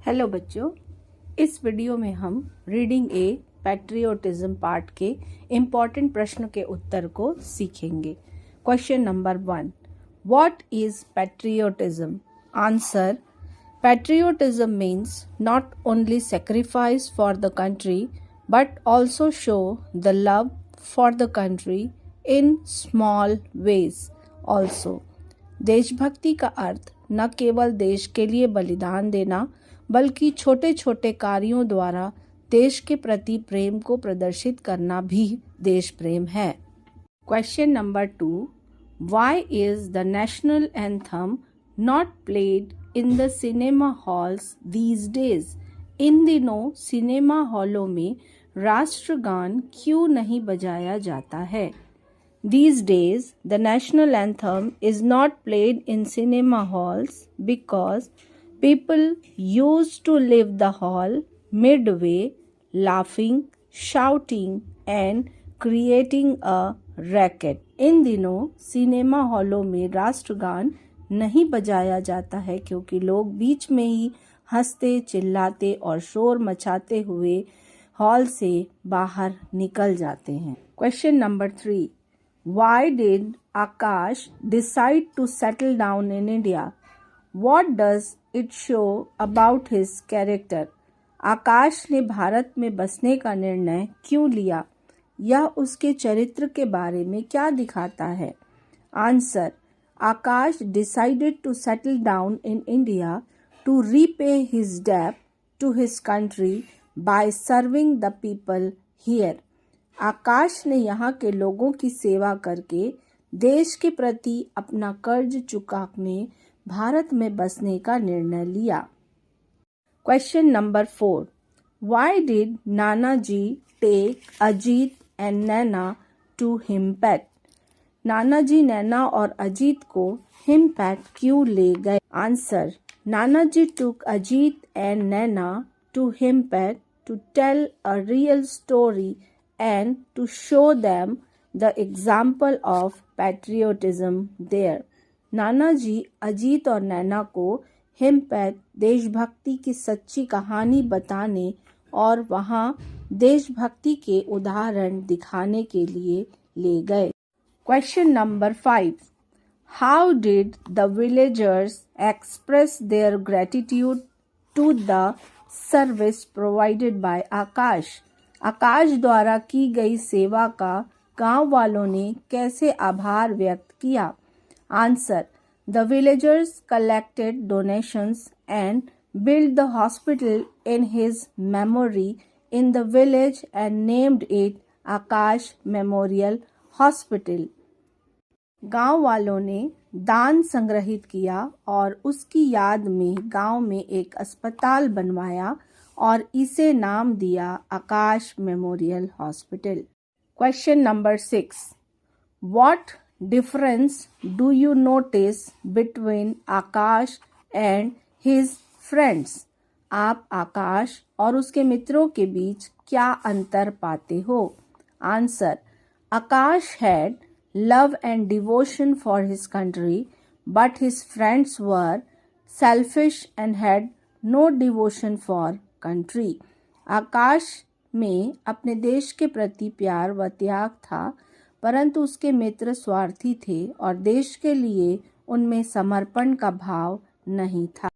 Hello बच्चों, इस video में हम रीडिंग ए पैट्रियोटिज्म पार्ट के इम्पॉर्टेंट प्रश्न के उत्तर को सीखेंगे। Question number 1, what is patriotism? Answer, patriotism means not only sacrifice for the country but also show the love for the country in small veg also. देशभक्ति का अर्थ न केवल देश के लिए बलिदान देना बल्कि छोटे छोटे कार्यों द्वारा देश के प्रति प्रेम को प्रदर्शित करना भी देश प्रेम है। Question number 2, why is the national anthem not played in the cinema halls these days? इन दिनों सिनेमा हॉलों में राष्ट्रगान क्यों नहीं बजाया जाता है? These days, the national anthem is not played in cinema halls because people used to leave the hall midway, laughing, shouting, and creating a racket. इन दिनों सिनेमा हॉलों में राष्ट्रगान नहीं बजाया जाता है क्योंकि लोग बीच में ही हंसते, चिल्लाते और शोर मचाते हुए हॉल से बाहर निकल जाते हैं। Question number 3, why did Akash decide to settle down in India? What does it show about his character? आकाश ने भारत में बसने का निर्णय क्यों लिया? यह उसके चरित्र के बारे में क्या दिखाता है? Answer, Akash decided to settle down in India to repay his debt to his country by serving the people here. आकाश ने यहाँ के लोगों की सेवा करके देश के प्रति अपना कर्ज चुकाने भारत में बसने का निर्णय लिया। Question number 4, why did Nana ji take Ajit and Naina to Himpat? Nana ji नैना और अजीत को हिमपैट क्यों ले गए? Answer, Nana ji took Ajit and Naina to Himpat to tell a real story and to show them the example of patriotism there. नाना जी अजीत और नैना को हिमपैट देशभक्ति की सच्ची कहानी बताने और वहाँ देशभक्ति के उदाहरण दिखाने के लिए ले गए। Question number 5, how did the villagers express their gratitude to the service provided by Akash? Akash द्वारा की गई सेवा का गांव वालों ने कैसे आभार व्यक्त किया? Answer, the villagers collected donations and build the hospital in his memory in the village and named it Akash memorial hospital. गांव वालों ने दान संग्रहित किया और उसकी याद में गांव में एक अस्पताल बनवाया और इसे नाम दिया Akash memorial hospital. Question number 6, what difference do you notice between Akash and his friends? आप आकाश और उसके मित्रों के बीच क्या अंतर पाते हो? Answer, Akash had love and devotion for his country but his friends were selfish and had no devotion for country. Akash में अपने देश के प्रति प्यार व त्याग था परंतु उसके मित्र स्वार्थी थे और देश के लिए उनमें समर्पण का भाव नहीं था।